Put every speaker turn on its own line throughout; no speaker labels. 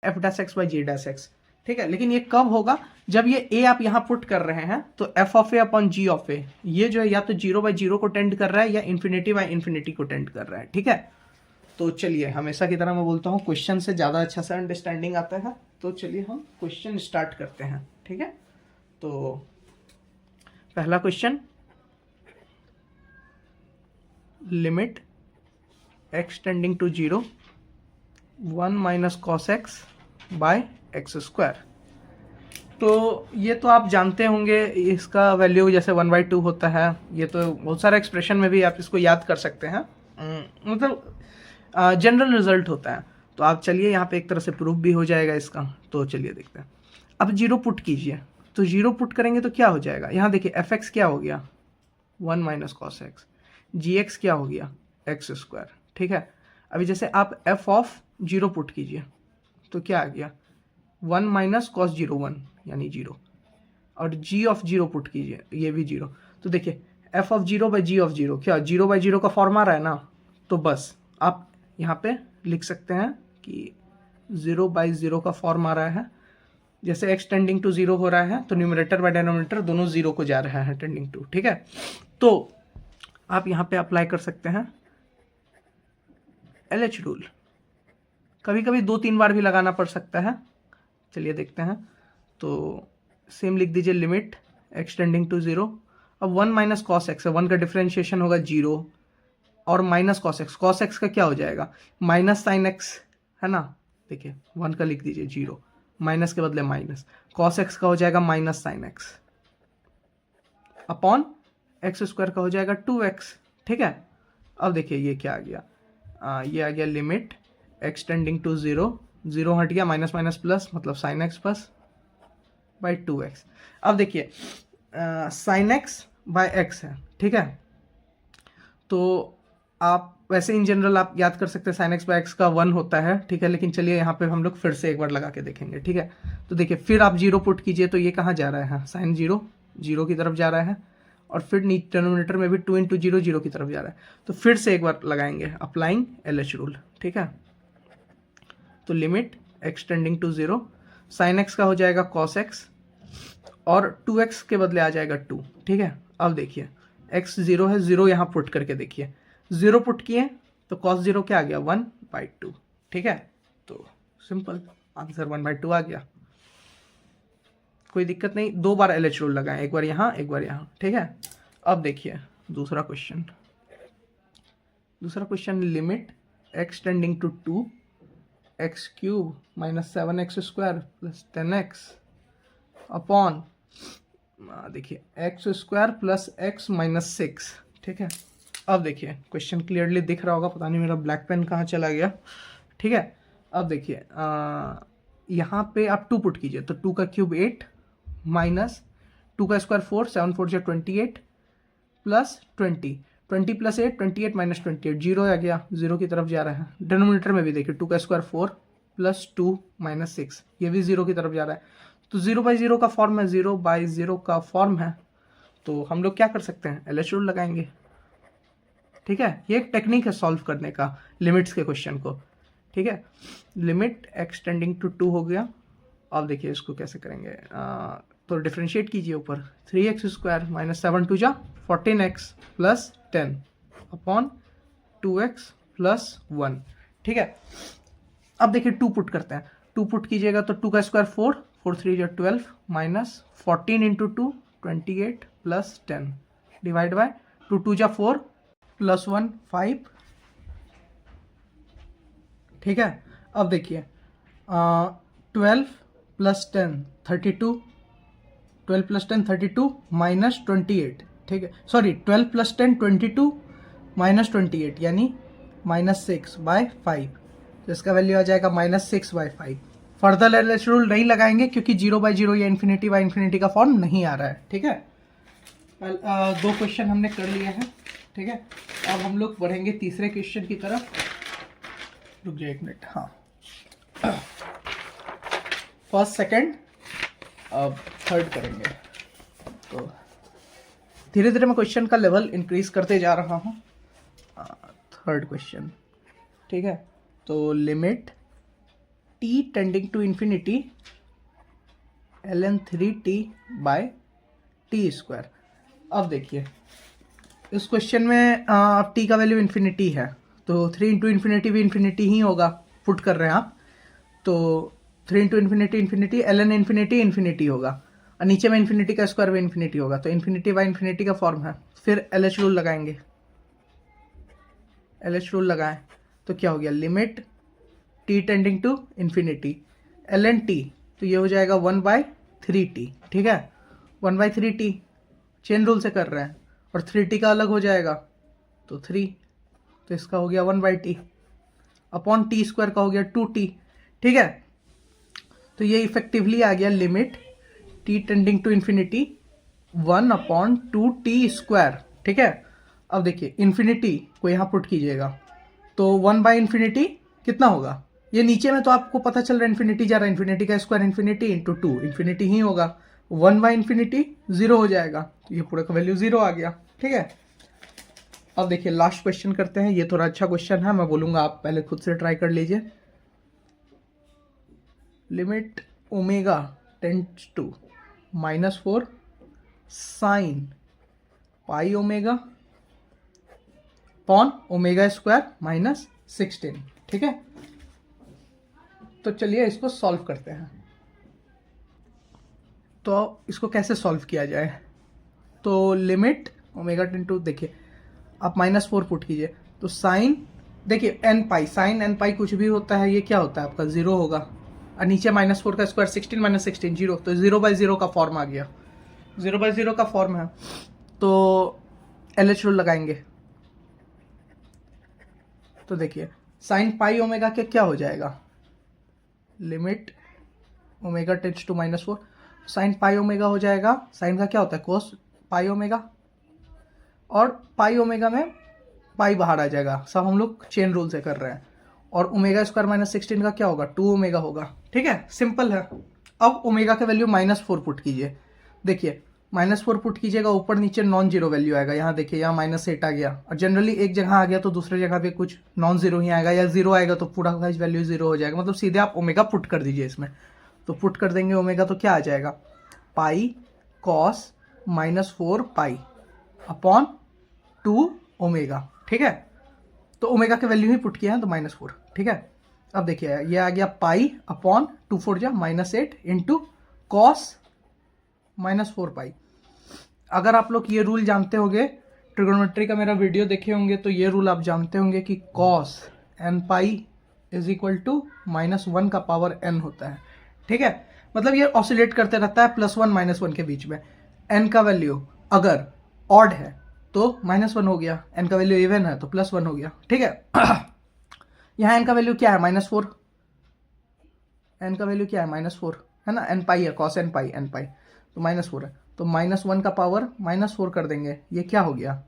F dash X by G dash X, ठीक है। लेकिन ये कब होगा, जब ये ए आप यहाँ पुट कर रहे हैं तो F of A upon G of A ये जो है या तो 0/0 को टेंड कर रहा है या इन्फिनिटी बाई इन्फिनिटी को टेंड कर रहा है, ठीक है। तो चलिए, हमेशा की तरह मैं बोलता हूँ क्वेश्चन से ज़्यादा अच्छा से अंडरस्टैंडिंग आता है, तो चलिए हम क्वेश्चन स्टार्ट करते हैं, ठीक है। तो पहला question, limit X tending to 0 1 minus cos X by X square. तो ये तो आप जानते होंगे, इसका वैल्यू जैसे 1/2 होता है, ये तो बहुत सारे एक्सप्रेशन में भी आप इसको याद कर सकते हैं, मतलब जनरल रिजल्ट होता है। तो आप चलिए, यहाँ पे एक तरह से प्रूफ भी हो जाएगा इसका, तो चलिए देखते हैं। अब 0 पुट कीजिए, तो 0 पुट करेंगे तो क्या हो जाएगा, यहाँ देखिए एफ एक्स क्या हो गया 1 माइनस कॉस एक्स, जी एक्स क्या हो गया एक्स स्क्वायर, ठीक है। अभी जैसे आप एफ ऑफ 0 पुट कीजिए तो क्या आ गया 1 माइनस कॉस 0 1 यानी 0, और जी ऑफ 0 पुट कीजिए ये भी 0। तो देखिए F of 0 by G of 0 क्या 0/0 का फॉर्म आ रहा है ना, तो बस आप यहाँ पे लिख सकते हैं कि 0/0 का फॉर्म आ रहा है। जैसे एक्स टेंडिंग टू 0 हो रहा है तो न्यूमरेटर बाय डिनोमिनेटर दोनों 0 को जा रहा है टेंडिंग टू, ठीक है। तो आप यहाँ पे अप्लाई कर सकते हैं LH रूल, कभी कभी 2-3 बार भी लगाना पड़ सकता है। चलिए देखते हैं, तो सेम लिख दीजिए, लिमिट एक्स टेंडिंग टू 0, अब 1 माइनस कॉस एक्स है, 1 का डिफ्रेंशिएशन होगा 0 और माइनस कॉस एक्स का क्या हो जाएगा माइनस साइन एक्स, है ना। देखिए 1 का लिख दीजिए 0, माइनस के बदले माइनस, कॉस एक्स का हो जाएगा minus sine x upon x square का हो जाएगा 2x, ठीक है। अब देखिए ये क्या आ गया, ये आ गया लिमिट एक्स टेंडिंग टू 0, 0 हट गया, माइनस माइनस प्लस मतलब sine x plus by 2x। अब देखिए साइन एक्स बाई एक्स है, ठीक है। तो आप वैसे इन जनरल आप याद कर सकते हैं साइन एक्स बाई एक्स का 1 होता है, ठीक है। लेकिन चलिए यहाँ पे हम लोग फिर से एक बार लगा के देखेंगे, ठीक है। तो देखिए फिर आप 0 पुट कीजिए तो ये कहाँ जा रहा है, साइन 0 0 की तरफ जा रहा है, और फिर डिनोमिनेटर में भी 2 इंटू 0 0 की तरफ जा रहा है। तो फिर से एक बार लगाएंगे अप्लाइंग LH रूल, ठीक है। तो limit X tending to 0, sine X का हो जाएगा कॉस एक्स और 2x के बदले आ जाएगा 2, ठीक है। अब देखिए x 0 है, 0 यहाँ पुट करके देखिए, 0 पुट किए तो cos 0 क्या आ गया 1/2, ठीक है। तो सिंपल आंसर 1/2 आ गया, कोई दिक्कत नहीं। 2 बार LH रूल लगाएं, एक बार यहाँ एक बार यहाँ, ठीक है। अब देखिए दूसरा question, limit x tending to 2 x cube minus 7x square plus 10x upon देखिए x square plus x minus 6, ठीक है। अब देखिए क्वेश्चन क्लियरली दिख रहा होगा, पता नहीं मेरा ब्लैक पेन कहाँ चला गया, ठीक है। अब देखिए यहाँ पे आप 2 पुट कीजिए तो 2 का क्यूब 8 माइनस 2 का स्क्वायर 4, 7 4 जो 28 प्लस 20 प्लस 8 28 माइनस 28 0 आ गया, 0 की तरफ जा रहा है। डिनोमिनेटर में भी देखिए 2 का स्क्वायर 4 प्लस 2 माइनस 6 ये भी 0 की तरफ जा रहा है। तो 0/0 का फॉर्म है, 0/0 का फॉर्म है, तो हम लोग क्या कर सकते हैं LH रूल लगाएंगे, ठीक है। ये एक टेक्निक है सॉल्व करने का लिमिट्स के क्वेश्चन को, ठीक है। लिमिट एक्स टेंडिंग टू 2 हो गया। अब देखिए इसको कैसे करेंगे, तो डिफ्रेंशिएट कीजिए ऊपर, 3x स्क्वायर माइनस 7 2 जा 14x plus 10 upon 2x plus 1, ठीक है। अब देखिए 2 पुट करते हैं, 2 पुट कीजिएगा तो 2 का स्क्वायर 4 4 3 जो 12 minus 14 into 2 28 plus 10 divide by 2 2 जा 4 प्लस 1 5, ठीक है। अब देखिए 12 प्लस 10 32, 12 प्लस 10 32 माइनस 28, ठीक है। सॉरी 12 प्लस 10 22 माइनस 28 यानी माइनस 6/5, तो इसका वैल्यू आ जाएगा माइनस 6/5। फर्दर LH रूल नहीं लगाएंगे क्योंकि 0/0 या इन्फिनिटी बाई इन्फिनिटी का फॉर्म नहीं आ रहा है, ठीक है। 2 क्वेश्चन हमने कर लिए हैं, ठीक है। अब हम लोग बढ़ेंगे तीसरे क्वेश्चन की तरफ, रुक जाए 1 मिनट, हाँ। फर्स्ट सेकंड अब थर्ड करेंगे, तो धीरे धीरे मैं क्वेश्चन का लेवल इंक्रीज करते जा रहा हूँ। थर्ड क्वेश्चन, ठीक है। तो limit t tending to infinity ln 3t by T square. अब देखिए इस क्वेश्चन में अब t का वैल्यू इन्फिनिटी है तो 3 इंटू इन्फिनिटी भी इन्फिनिटी ही होगा, पुट कर रहे हैं आप, तो 3 into infinity infinity ln infinity infinity होगा और नीचे में इन्फिनिटी का स्क्वायर भी इन्फिनिटी होगा, तो इन्फिनिटी बाय इन्फिनिटी का फॉर्म है। फिर LH रूल लगाएंगे, LH रूल लगाएं तो क्या हो गया, limit t tending to infinity ln t, तो ये हो जाएगा 1/3t, ठीक है, 1/3t चेन रूल से कर रहे हैं और 3t का अलग हो जाएगा तो 3, तो इसका हो गया 1/t अपॉन टी स्क्वायर का हो गया 2t, ठीक है। तो ये इफेक्टिवली आ गया limit t tending to infinity 1/2t square, ठीक है। अब देखिए इन्फिनिटी को यहाँ पुट कीजिएगा तो 1/इन्फिनिटी कितना होगा, ये नीचे में तो आपको पता चल रहा है इन्फिनिटी जा रहा है, इन्फिनिटी का स्क्वायर इन्फिनिटी इंटू 2 इन्फिनिटी ही होगा, 1/इन्फिनिटी 0 हो जाएगा, तो ये पूरा का वैल्यू 0 आ गया, ठीक है। अब देखिए लास्ट क्वेश्चन करते हैं, ये थोड़ा अच्छा क्वेश्चन है, मैं बोलूंगा आप पहले खुद से ट्राई कर लीजिए। Limit omega tends to -4 sine pi omega upon omega square -16, ठीक है। तो चलिए इसको सॉल्व करते हैं। तो इसको कैसे सॉल्व किया जाए, तो लिमिट ओमेगा टेंड टू, देखिए आप -4 पुट कीजिए तो साइन, देखिए एन पाई, साइन एन पाई कुछ भी होता है, ये क्या होता है आपका 0 होगा और नीचे -4 का स्क्वायर 16 -16 0, तो 0/0 का फॉर्म आ गया, 0/0 का फॉर्म है। तो LH रूल लगाएंगे तो देखिए साइन पाई ओमेगा के क्या हो जाएगा, limit omega tends to -4 sine pi omega हो जाएगा, साइन का क्या होता है कोस पाई ओमेगा, और पाई ओमेगा में पाई बाहर आ जाएगा, सब हम लोग चेन रूल से कर रहे हैं, और ओमेगा स्क्वायर -16 का क्या होगा 2 ओमेगा होगा, ठीक है, सिंपल है। अब ओमेगा का वैल्यू -4 पुट कीजिए, देखिए -4 पुट कीजिएगा, ऊपर नीचे नॉन जीरो वैल्यू आएगा, यहाँ देखिए यहाँ -8 आ गया, और जनरली एक जगह आ गया तो दूसरी जगह पे कुछ नॉन जीरो ही आएगा, या 0 आएगा तो पूरा का वैल्यू 0 हो जाएगा, मतलब सीधे आप ओमेगा पुट कर दीजिए इसमें, तो पुट कर देंगे ओमेगा तो क्या आ जाएगा, pi cos -4 pi upon 2 omega, ठीक है। तो ओमेगा के वैल्यू ही पुट किया है तो -4, ठीक है। अब देखिए ये आ गया पाई अपॉन 2 4 जा -8 इंटू कॉस -4 पाई। अगर आप लोग ये रूल जानते होंगे, ट्रिगोनोमेट्री का मेरा वीडियो देखे होंगे तो ये रूल आप जानते होंगे कि cos n pi is equal to -1 का पावर n होता है, ठीक है। मतलब ये ऑसिलेट करते रहता है +1 -1 के बीच में। n का वैल्यू अगर ऑड है तो -1 हो गया, n का वैल्यू इवन है तो +1 हो गया, ठीक है। यहाँ n का वैल्यू क्या है -4, n का वैल्यू क्या है -4 है ना, n पाई है, कॉस n पाई तो -4 है, तो -1 का पावर -4 कर देंगे, ये क्या हो गया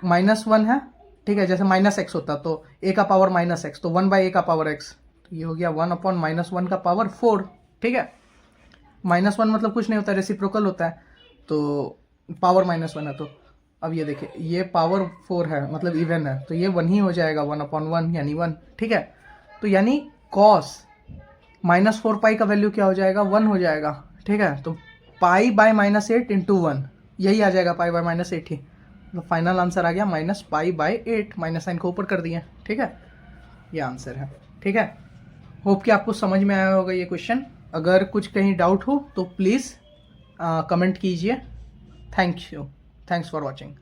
-1 है, ठीक है। जैसे -x होता तो a का पावर -x, तो 1/a का पावर x, तो ये हो गया 1/-1 का पावर 4, ठीक है। -1 मतलब कुछ नहीं होता, रेसिप्रोकल होता है, तो पावर -1 है, तो अब ये देखिए ये पावर 4 है मतलब इवन है, तो ये 1 ही हो जाएगा, 1/1 यानी 1, ठीक है। तो यानी कॉस -4 पाई का वैल्यू क्या हो जाएगा 1 हो जाएगा, ठीक है। तो पाई बाय -8 इंटू 1 यही आ जाएगा, पाई बाय -8 ही, तो फाइनल आंसर आ गया -पाई/8, -साइन को ऊपर कर दिए, ठीक है, ये आंसर है, ठीक है। होप कि आपको समझ में आया होगा ये क्वेश्चन, अगर कुछ कहीं डाउट हो तो प्लीज़ कमेंट कीजिए। Thank you, thanks for watching.